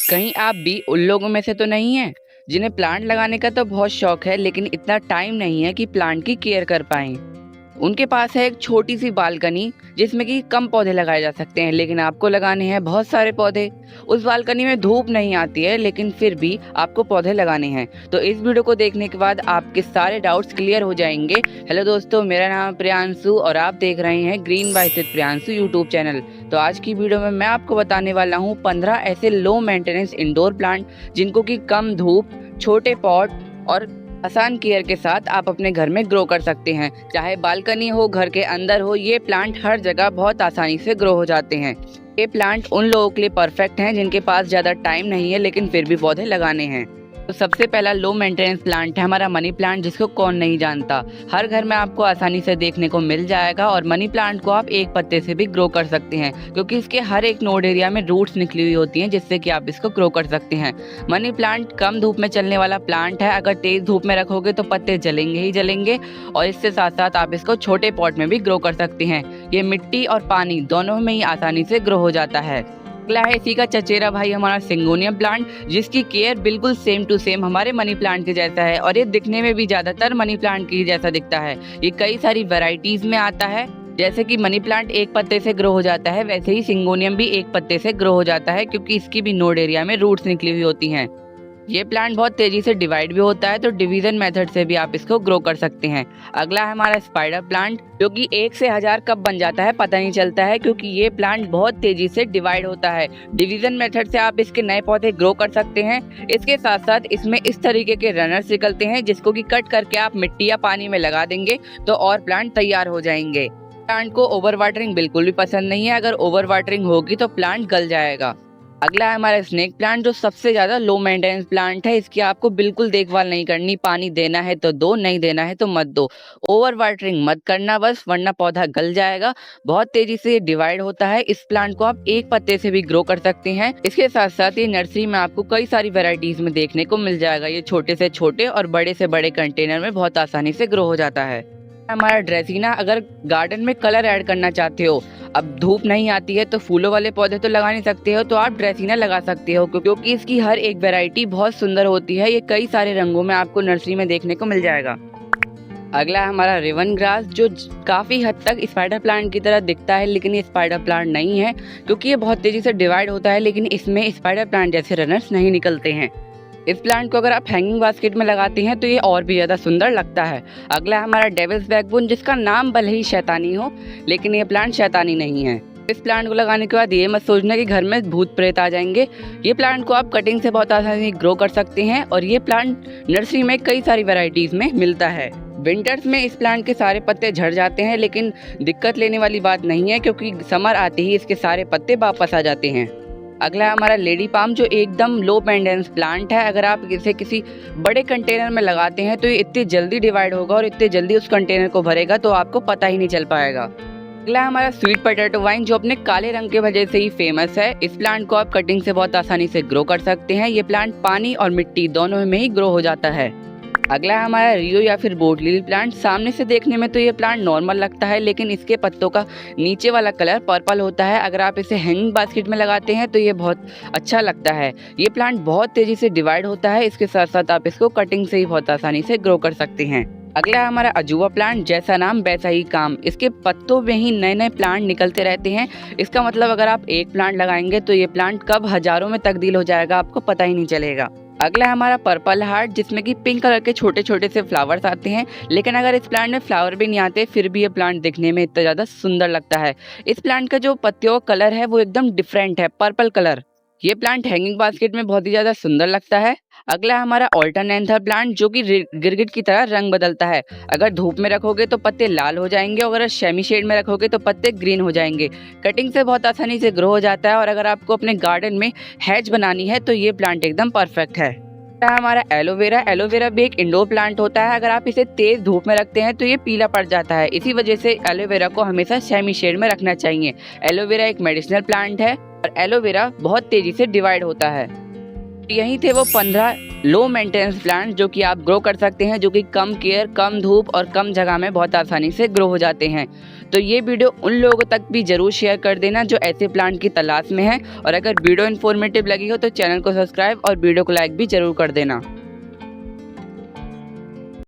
कहीं आप भी उन लोगों में से तो नहीं हैं जिन्हें प्लांट लगाने का तो बहुत शौक है लेकिन इतना टाइम नहीं है कि प्लांट की केयर कर पाएं। उनके पास है एक छोटी सी बालकनी जिसमें कि कम पौधे लगाए जा सकते हैं, लेकिन आपको लगाने हैं बहुत सारे पौधे। उस बालकनी में धूप नहीं आती है लेकिन फिर भी आपको पौधे लगाने हैं। तो इस वीडियो को देखने के बाद आपके सारे डाउट्स क्लियर हो जाएंगे। हेलो दोस्तों, मेरा नाम है प्रियांशु और आप देख रहे हैं green by Priyanshu YouTube channel. तो आज की वीडियो में मैं आपको बताने वाला हूँ 15 ऐसे लो मेंटेनेंस इंडोर प्लांट जिनको कि कम धूप, छोटे पॉट और आसान केयर के साथ आप अपने घर में ग्रो कर सकते हैं। चाहे बालकनी हो, घर के अंदर हो, ये प्लांट हर जगह बहुत आसानी से ग्रो हो जाते हैं। ये प्लांट उन लोगों के लिए परफेक्ट हैं जिनके पास ज़्यादा टाइम नहीं है लेकिन फिर भी पौधे लगाने हैं। तो सबसे पहला लो मेंटेनेंस प्लांट है हमारा मनी प्लांट, जिसको कौन नहीं जानता। हर घर में आपको आसानी से देखने को मिल जाएगा और मनी प्लांट को आप एक पत्ते से भी ग्रो कर सकते हैं क्योंकि इसके हर एक नोड एरिया में रूट्स निकली हुई होती हैं जिससे कि आप इसको ग्रो कर सकते हैं। मनी प्लांट कम धूप में चलने वाला प्लांट है। अगर तेज धूप में रखोगे तो पत्ते जलेंगे ही जलेंगे और इससे साथ साथ आप इसको छोटे पॉट में भी ग्रो कर सकते हैं। ये मिट्टी और पानी दोनों में ही आसानी से ग्रो हो जाता है। अगला है इसी का चचेरा भाई हमारा सिंगोनियम प्लांट, जिसकी केयर बिल्कुल सेम टू सेम हमारे मनी प्लांट के जैसा है और ये दिखने में भी ज्यादातर मनी प्लांट की जैसा दिखता है। ये कई सारी वैरायटीज में आता है। जैसे कि मनी प्लांट एक पत्ते से ग्रो हो जाता है, वैसे ही सिंगोनियम भी एक पत्ते से ग्रो हो जाता है क्योंकि इसकी भी नोड एरिया में रूट्स निकली हुई होती हैं। ये प्लांट बहुत तेजी से डिवाइड भी होता है, तो डिवीजन मेथड से भी आप इसको ग्रो कर सकते हैं। अगला है हमारा स्पाइडर प्लांट, जो कि 1 से 1000 कब बन जाता है पता नहीं चलता है क्योंकि ये प्लांट बहुत तेजी से डिवाइड होता है। डिवीजन मेथड से आप इसके नए पौधे ग्रो कर सकते हैं। इसके साथ साथ इसमें इस तरीके के रनर्स निकलते हैं जिसको कि कट करके आप मिट्टी या पानी में लगा देंगे तो और प्लांट तैयार हो जाएंगे। प्लांट को ओवर वाटरिंग बिल्कुल भी पसंद नहीं है, अगर ओवर वाटरिंग होगी तो प्लांट गल जाएगा। अगला है हमारा स्नेक प्लांट, जो सबसे ज्यादा लो मेंटेनेंस प्लांट है। इसकी आपको बिल्कुल देखभाल नहीं करनी, पानी देना है तो दो, नहीं देना है तो मत दो। ओवर वाटरिंग मत करना बस, वरना पौधा गल जाएगा। बहुत तेजी से डिवाइड होता है। इस प्लांट को आप एक पत्ते से भी ग्रो कर सकते हैं। इसके साथ साथ ये नर्सरी में आपको कई सारी वेराइटीज में देखने को मिल जाएगा। ये छोटे से छोटे और बड़े से बड़े कंटेनर में बहुत आसानी से ग्रो हो जाता है। हमारा ड्रेसिना, अगर गार्डन में कलर ऐड करना चाहते हो, अब धूप नहीं आती है तो फूलों वाले पौधे तो लगा नहीं सकते हो, तो आप ड्रेसिना लगा सकते हो क्योंकि इसकी हर एक वैरायटी बहुत सुंदर होती है। ये कई सारे रंगों में आपको नर्सरी में देखने को मिल जाएगा। अगला है हमारा रिवन ग्रास, जो काफी हद तक स्पाइडर प्लांट की तरह दिखता है लेकिन ये स्पाइडर प्लांट नहीं है क्योंकि ये बहुत तेजी से डिवाइड होता है, लेकिन इसमें स्पाइडर प्लांट जैसे रनर्स नहीं निकलते हैं। इस प्लांट को अगर आप हैंगिंग बास्केट में लगाते हैं तो ये और भी ज्यादा सुंदर लगता है। अगला है हमारा डेविल्स बैकबोन, जिसका नाम भले ही शैतानी हो लेकिन ये प्लांट शैतानी नहीं है। इस प्लांट को लगाने के बाद ये मत सोचना कि घर में भूत प्रेत आ जाएंगे। ये प्लांट को आप कटिंग से बहुत आसानी से ग्रो कर सकते हैं और ये प्लांट नर्सरी में कई सारी वैरायटीज में मिलता है। विंटर्स में इस प्लांट के सारे पत्ते झड़ जाते हैं लेकिन दिक्कत लेने वाली बात नहीं है क्योंकि समर आते ही इसके सारे पत्ते वापस आ जाते हैं। अगला है हमारा लेडी पाम, जो एकदम लो मेंटेनेंस प्लांट है। अगर आप इसे किसी बड़े कंटेनर में लगाते हैं तो ये इतनी जल्दी डिवाइड होगा और इतने जल्दी उस कंटेनर को भरेगा तो आपको पता ही नहीं चल पाएगा। अगला है हमारा स्वीट पोटैटो वाइन, जो अपने काले रंग के वजह से ही फेमस है। इस प्लांट को आप कटिंग से बहुत आसानी से ग्रो कर सकते हैं। ये प्लांट पानी और मिट्टी दोनों में ही ग्रो हो जाता है। अगला है हमारा रियो या फिर बोट लिली प्लांट। सामने से देखने में तो ये प्लांट नॉर्मल लगता है लेकिन इसके पत्तों का नीचे वाला कलर पर्पल होता है। अगर आप इसे हैंगिंग बास्केट में लगाते हैं तो ये बहुत अच्छा लगता है। ये प्लांट बहुत तेजी से डिवाइड होता है। इसके साथ साथ आप इसको कटिंग से ही बहुत आसानी से ग्रो कर सकते हैं। अगला है हमारा अजूबा प्लांट, जैसा नाम वैसा ही काम। इसके पत्तों में ही नए नए प्लांट निकलते रहते हैं। इसका मतलब अगर आप एक प्लांट लगाएंगे तो ये प्लांट कब हजारों में तब्दील हो जाएगा आपको पता ही नहीं चलेगा। अगला है हमारा पर्पल हार्ट, जिसमें कि पिंक कलर के छोटे छोटे से फ्लावर्स आते हैं, लेकिन अगर इस प्लांट में फ्लावर भी नहीं आते फिर भी ये प्लांट दिखने में इतना ज्यादा सुंदर लगता है। इस प्लांट का जो पत्तियों का कलर है वो एकदम डिफरेंट है, पर्पल कलर। ये प्लांट हैंगिंग बास्केट में बहुत ही ज्यादा सुंदर लगता है। अगला है हमारा ऑल्टरनेंथर प्लांट, जो कि गिरगिट की तरह रंग बदलता है। अगर धूप में रखोगे तो पत्ते लाल हो जाएंगे और अगर सेमी शेड में रखोगे तो पत्ते ग्रीन हो जाएंगे। कटिंग से बहुत आसानी से ग्रो हो जाता है और अगर आपको अपने गार्डन में हैज बनानी है तो ये प्लांट एकदम परफेक्ट है। हमारा एलोवेरा, एलोवेरा भी एक इंडोर प्लांट होता है। अगर आप इसे तेज धूप में रखते हैं तो ये पीला पड़ जाता है। इसी वजह से एलोवेरा को हमेशा सेमी शेड में रखना चाहिए। एलोवेरा एक मेडिसिनल प्लांट है और एलोवेरा बहुत तेजी से डिवाइड होता है। यही थे वो 15 लो मेंटेनेंस प्लांट जो कि आप ग्रो कर सकते हैं, जो कि कम केयर, कम धूप और कम जगह में बहुत आसानी से ग्रो हो जाते हैं। तो ये वीडियो उन लोगों तक भी ज़रूर शेयर कर देना जो ऐसे प्लांट की तलाश में है। और अगर वीडियो इन्फॉर्मेटिव लगी हो तो चैनल को सब्सक्राइब और वीडियो को लाइक भी ज़रूर कर देना।